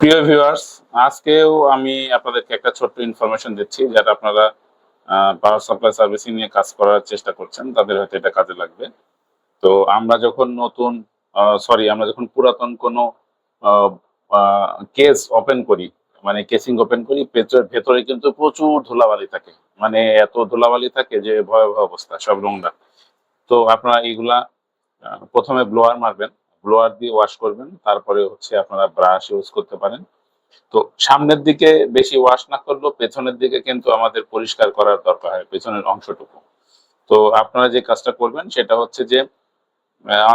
প্রিয় ভিউয়ার্স, আজকেও আমি আপনাদেরকে একটা ছোট্ট ইনফরমেশন দিচ্ছি যেটা আপনারা পাওয়ার সাপ্লাই সার্ভিসিং নিয়ে কাজ করার চেষ্টা করছেন, তাদের হয়তো এটা কাজে লাগবে। তো আমরা যখন পুরাতন কোনো কেস ওপেন করি, মানে কেসিং ওপেন করি, ভেতরে কিন্তু প্রচুর ধুলাবালি থাকে। মানে এত ধুলাবালি থাকে যে ভয়াবহ অবস্থা, সব নোংরা। তো আপনারা এইগুলা প্রথমে ব্লোয়ার মারবেন, ব্লোয়ার দিয়ে ওয়াশ করবেন, তারপরে হচ্ছে আপনারা ব্রাশ ইউজ করতে পারেন। তো সামনের দিকে বেশি ওয়াশ না করলেও পেছনের দিকে কিন্তু আমাদের পরিষ্কার করার দরকার হয়, পেছনের অংশটুকু। তো আপনারা যে কাজটা করবেন সেটা হচ্ছে যে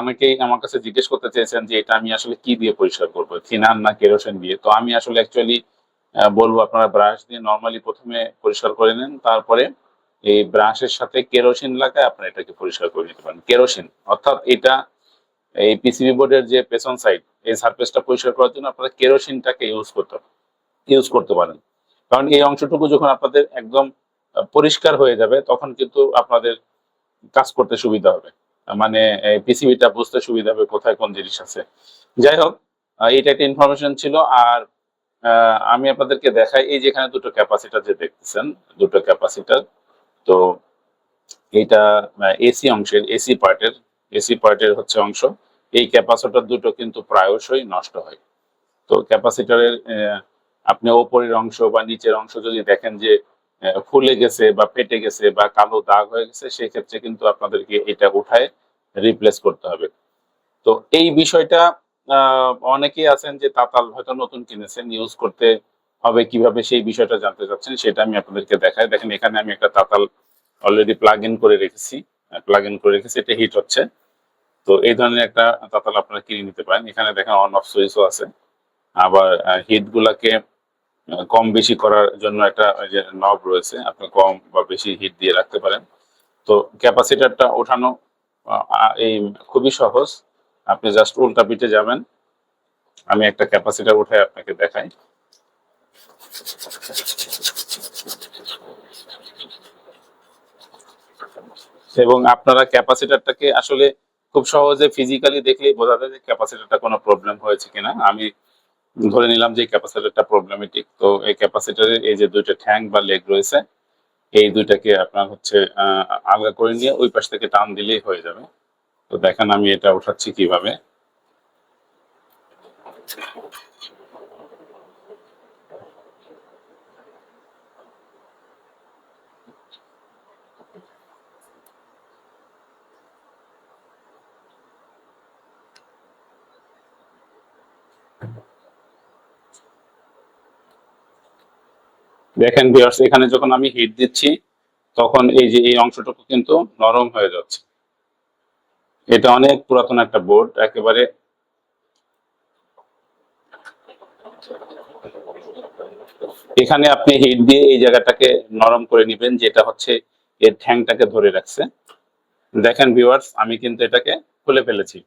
অনেকেই আমার কাছে জিজ্ঞেস করতে চেয়েছেন যে এটা আমি আসলে কি দিয়ে পরিষ্কার করবো, থিনার না কেরোসিন দিয়ে। তো আমি আসলে অ্যাকচুয়ালি বলবো আপনারা ব্রাশ দিয়ে নর্মালি প্রথমে পরিষ্কার করে নেন, তারপরে এই ব্রাশের সাথে কেরোসিন লাগায় আপনারা এটাকে পরিষ্কার করে নিতে পারেন। কেরোসিন অর্থাৎ এটা এই পিসিবি বোর্ডের যে পেছন সাইড, এই সারফেসটা পরিষ্কার করার জন্য আপনারা কেরোসিনটাকে ইউজ করতে পারেন। কারণ এই অংশটুকু যখন আপনাদের একদম পরিষ্কার হয়ে যাবে তখন কিন্তু আপনাদের কাজ করতে সুবিধা হবে। মানে পিসিবিটা বুঝতে সুবিধা হবে কোথায় কোন জিনিস আছে। যাই হোক, এটা একটা ইনফরমেশন ছিল। আর আমি আপনাদেরকে দেখাই, এই যে এখানে দুটো ক্যাপাসিটার যে দেখতেছেন, দুটো ক্যাপাসিটার। তো এইটা এসি পার্টের হচ্ছে অংশ। এই ক্যাপাসিটর দুটো কিন্তু প্রায়শই নষ্ট হয়। তো ক্যাপাসিটরের আপনি ওপরের অংশ বা নিচের অংশ যদি দেখেন যে ফুলে গেছে বা ফেটে গেছে বা কালো দাগ হয়ে গেছে, সেক্ষেত্রে কিন্তু আপনাদেরকে এটা উঠায় রিপ্লেস করতে হবে। তো এই বিষয়টা অনেকেই আছেন যে তাতাল হয়তো নতুন কিনেছেন, ইউজ করতে হবে কিভাবে সেই বিষয়টা জানতে চাচ্ছেন, সেটা আমি আপনাদেরকে দেখাই। দেখেন এখানে আমি একটা তাতাল অলরেডি প্লাগ ইন করে রেখেছি, এটা হিট হচ্ছে। তো এই ধরনের একটা তাতাল আপনারা কিনে নিতে পারেন। এখানে দেখেন অন অফ সুইচও আছে। আবার হিট গুলাকে কম বেশি করার জন্য একটা ওই যে নব রয়েছে, আপনি কম বা বেশি হিট দিয়ে রাখতে পারেন। তো ক্যাপাসিটরটা ওঠানো এই খুবই সহজ। আপনি জাস্ট উল্টা পিঠে যাবেন। আমি একটা ক্যাপাসিটর উঠাই আপনাকে দেখাই। এবং আপনারা ক্যাপাসিটরটাকে আসলে খুব সহজে ফিজিক্যালি দেখলেই বোঝা যায় যে ক্যাপাসিটরটা কোনো প্রবলেম হয়েছে কিনা। আমি ধরে নিলাম যে ক্যাপাসিটরটা প্রবলেমেটিক। তো এই ক্যাপাসিটরের এই যে দুইটা ঠ্যাং বা লেগ রয়েছে, এই দুইটাকে আপনার হচ্ছে আলগা করে নিয়ে ওই পাশ থেকে টান দিলেই হয়ে যাবে। তো দেখেন আমি এটা উঠাচ্ছি কিভাবে। দেখেন ভিউয়ার্স, এখানে যখন আমি হিট দিচ্ছি তখন এই যে এই অংশটুকু কিন্তু নরম হয়ে যাচ্ছে। এটা অনেক পুরাতন একটা বোর্ড, একেবারে এখানে আপনি হিট দিয়ে এই জায়গাটাকে নরম করে নিবেন, যেটা হচ্ছে এর ঠ্যাংটাকে ধরে রাখছে। দেখেন ভিউয়ার্স, আমি কিন্তু এটাকে খুলে ফেলেছি,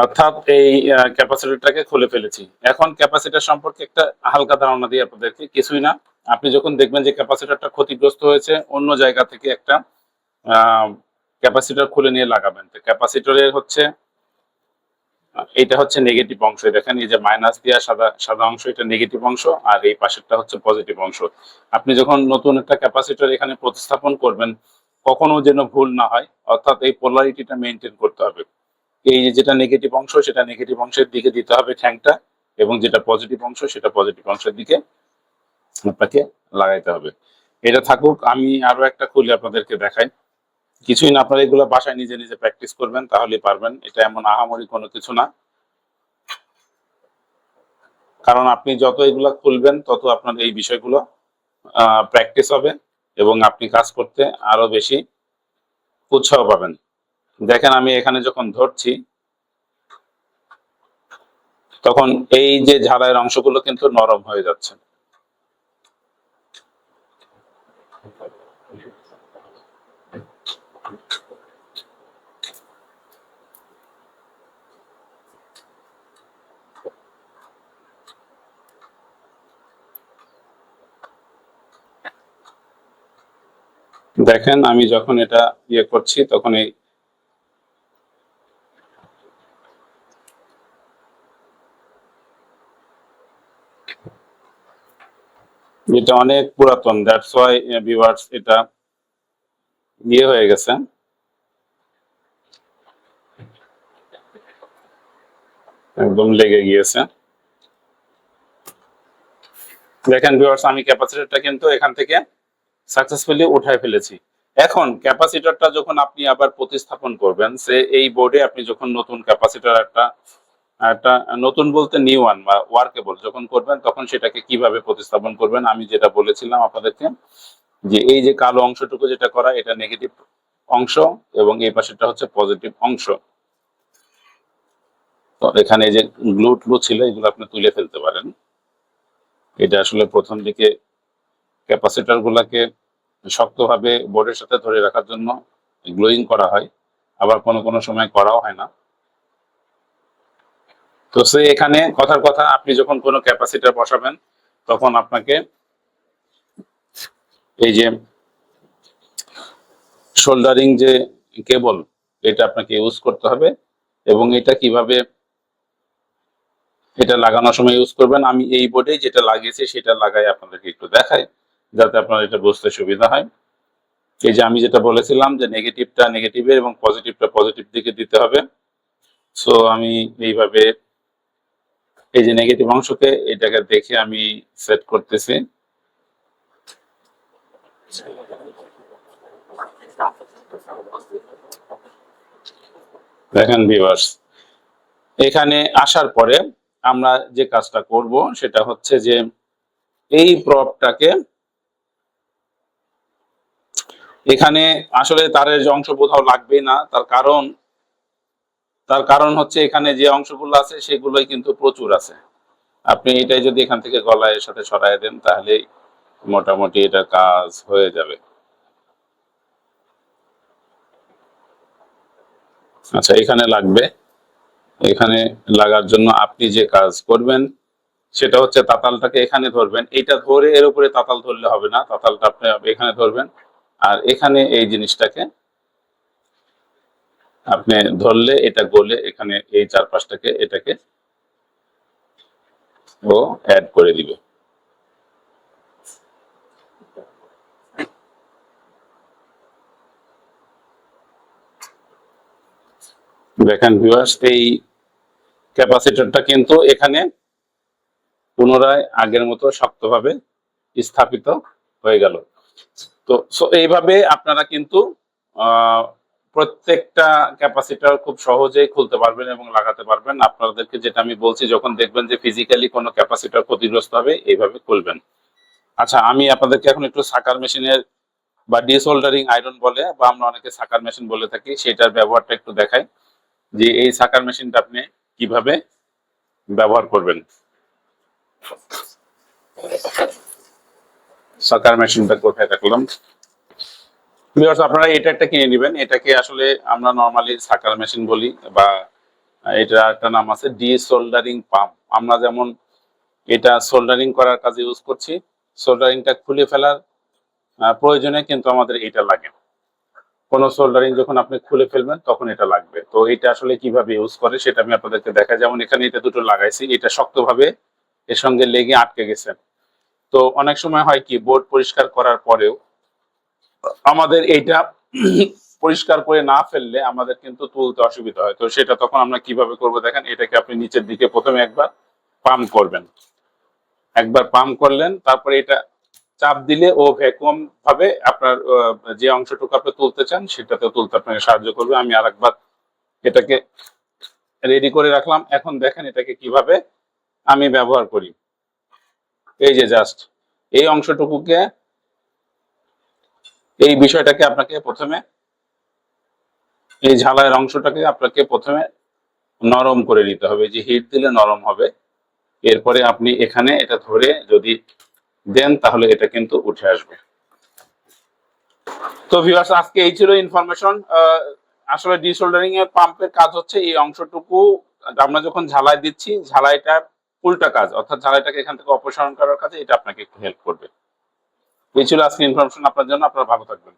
অর্থাৎ এই ক্যাপাসিটরটাকে খুলে ফেলেছি। এখন ক্যাপাসিটর সম্পর্কে একটা হালকা ধারণা দিই আপনাদেরকে। কিছুই না, আপনি যখন দেখবেন যে ক্যাপাসিটরটা ক্ষতিগ্রস্ত হয়েছে, অন্য জায়গা থেকে একটা ক্যাপাসিটর খুলে নিয়ে লাগাবেন। তো ক্যাপাসিটরের হচ্ছে এটা হচ্ছে নেগেটিভ অংশ। দেখেন এই যে মাইনাস দিয়া সাদা সাদা অংশ, এটা নেগেটিভ অংশ, আর এই পাশেরটা হচ্ছে পজিটিভ অংশ। আপনি যখন নতুন একটা ক্যাপাসিটর এখানে প্রতিস্থাপন করবেন, কখনো যেন ভুল না হয়, অর্থাৎ এই পোলারিটিটা মেনটেন করতে হবে। এই যে যেটা নেগেটিভ অংশ সেটা নেগেটিভ অংশের দিকে দিতে হবে ঠ্যাংটা, এবং যেটা পজিটিভ অংশ সেটা পজিটিভ অংশের দিকে আপনাকে লাগাইতে হবে। এটা থাকুক, আমি আরো একটা খুলে আপনাদেরকে দেখাই। কিছুই না, আপনারা এগুলো বাসায় নিজে নিজে প্র্যাকটিস করবেন, তাহলেই পারবেন। এটা এমন আহামরি কোনো কিছু না। কারণ আপনি যত এগুলা খুলবেন তত আপনার এই বিষয়গুলো প্র্যাকটিস হবে, এবং আপনি কাজ করতে আরো বেশি উৎসাহ পাবেন। দেখেন আমি এখানে যখন ধরছি তখন এই যে ঝালাইয়ের অংশগুলো কিন্তু নরম হয়ে যাচ্ছে। দেখেন আমি যখন এটা ইয়ে করছি তখন এই এটা অনেক পুরাতন, দ্যাটস ওয়াই ভিউয়ার্স এটা ইয়ে হয়ে গেছে, একদম লেগে গিয়েছে। দেখেন ভিউয়ার্স, আমি ক্যাপাসিটরটা কিন্তু এখান থেকে সাকসেসফুলি উঠায় ফেলেছি। এখন ক্যাপাসিটরটা যখন আপনি আবার প্রতিস্থাপন করবেন, সে এই বোর্ডে আপনি যখন নতুন ক্যাপাসিটর একটা একটা নতুন বলতে নিউ ওয়ান বা ওয়ার্কেবল যখন করবেন, তখন সেটাকে কিভাবে প্রতিস্থাপন করবেন আমি যেটা বলেছিলাম আপনাদেরকে, যে এই যে কালো অংশটুকু যেটা করা, এটা নেগেটিভ অংশ এবং এই পাশেরটা হচ্ছে পজিটিভ অংশ। তো এখানে যে গ্লু ট্লু ছিল এগুলো আপনি তুলে ফেলতে পারেন। এটা আসলে প্রথম দিকে ক্যাপাসিটর গুলাকে শক্তভাবে বোর্ডের সাথে ধরে রাখার জন্য গ্লোয়িং করা হয়, আবার কোনো কোনো সময় করাও হয় না। তো সে এখানে কথার কথা, আপনি যখন কোনো ক্যাপাসিটর বসাবেন তখন আপনাকে এই যে সোল্ডারিং যে কেবল, এটা আপনাকে ইউজ করতে হবে। এবং এটা কিভাবে এটা লাগানোর সময় ইউজ করবেন আমি এই বোর্ডে যেটা লাগিয়েছি সেটা লাগাই আপনাদেরকে একটু দেখাই, যাতে আপনার এটা বুঝতে সুবিধা হয়। এই যে আমি যেটা বলেছিলাম যে নেগেটিভটা নেগেটিভের এবং পজিটিভটা পজিটিভ দিকে দিতে হবে। সো আমি এইভাবে এই যে নেগেটিভ অংশকে এটাকে দেখে আমি সেট করতেছি। দেখেন ভিউয়ার্স, এখানে আসার পরে আমরা যে কাজটা করব সেটা হচ্ছে যে এই প্রপটাকে এখানে আসলে তারের যে অংশ কোথাও লাগবেই না, তার কারণ হচ্ছে এখানে যে অংশগুলো আছে সেগুলোই কিন্তু প্রচুর আছে। আপনি এটাই যদি এখান থেকে গলায় সাথে সরাই দেন তাহলে মোটামুটি এটা কাজ হয়ে যাবে। আচ্ছা, এখানে লাগবে। এখানে লাগার জন্য আপনি যে কাজ করবেন সেটা হচ্ছে তাতালটাকে এখানে ধরবেন, এইটা ধরে এর উপরে তাতাল ধরলে হবে না, তাতালটা আপনি এখানে ধরবেন আর এখানে এই জিনিসটাকে আপনি ধরলে এটা গলে এখানে এই চারপাশটাকে এটাকে ও অ্যাড করে দিবে। দেখেন ভিউয়ার্স, এই ক্যাপাসিটরটা কিন্তু এখানে পুনরায় আগের মতো শক্তভাবে স্থাপিত হয়ে গেল। তো এইভাবে আপনারা কিন্তু প্রত্যেকটা ক্যাপাসিটর খুব সহজেই খুলতে পারবেন এবং লাগাতে পারবেন। আপনাদেরকে যেটা আমি বলছি, যখন দেখবেন যে ফিজিক্যালি কোনো ক্যাপাসিটর ক্ষতিগ্রস্ত হবে এইভাবে খুলবেন। আচ্ছা, আমি আপনাদেরকে এখন একটু সাকার মেশিনের বা ডিসোল্ডারিং আয়রন বলে বা আমরা অনেকে সাকার মেশিন বলে থাকি, সেটার ব্যবহারটা একটু দেখাই, যে এই সাকার মেশিনটা আপনি কিভাবে ব্যবহার করবেন। সাকার মেশিনটা কোথায় রাখলাম, আপনারা এটা একটা কিনে নেবেন। এটাকে আসলে আমরা নর্মালি সাকার মেশিন বলি, বা এটা একটা নাম আছে ডিসোল্ডারিং পাম্প। আমরা যেমন এটা সোল্ডারিং করার কাজে ইউজ করছি, সোল্ডারিংটা খুলে ফেলার প্রয়োজনে কিন্তু আমাদের এটা লাগে। কোনো সোল্ডারিং যখন আপনি খুলে ফেলবেন তখন এটা লাগবে। তো এটা আসলে কিভাবে ইউজ করে সেটা আমি আপনাদেরকে দেখাই। যেমন এখানে এটা দুটো লাগাইছি, এটা শক্তভাবে এর সঙ্গে লেগে আটকে গেছে। তো অনেক সময় হয় কি, বোর্ড পরিষ্কার করার পরেও আমাদের এইটা পরিষ্কার করে না ফেললে আমাদের কিন্তু তুলতে অসুবিধা হয়। তো সেটা তখন আমরা কিভাবে করব দেখেন, এটাকে আপনি নিচের দিকে প্রথমে একবার পাম্প করবেন, একবার পাম্প করলেন, তারপরে এটা চাপ দিলে ও ভ্যাকুয়াম ভাবে আপনার যে অংশটুকু আপনি তুলতে চান সেটাতে তুলতে আপনাকে সাহায্য করবে। আমি আরেকবার এটাকে রেডি করে রাখলাম। এখন দেখেন এটাকে কিভাবে আমি ব্যবহার করি। এই যে জাস্ট এই অংশটুকুকে, এই বিষয়টাকে আপনাকে প্রথমে, এই ঝালাইয়ের অংশটাকে আপনাকে প্রথমে নরম করে নিতে হবে, যে হিট দিলে নরম হবে। এরপরে আপনি এখানে এটা ধরে যদি দেন তাহলে এটা কিন্তু উঠে আসবে। তো ভিউয়ার্স, আজকে এই ছিল ইনফরমেশন। আসলে ডিসোল্ডারিং এর পাম্পের কাজ হচ্ছে এই অংশটুকু আমরা যখন ঝালাই দিচ্ছি, ঝালাইটার উল্টা কাজ, অর্থাৎ ঝালাইটাকে এখান থেকে অপসারণ করার কাজে এটা আপনাকে একটু হেল্প করবে। এই ছিল আজকে ইনফরমেশন আপনার জন্য। আপনারা ভালো থাকবেন।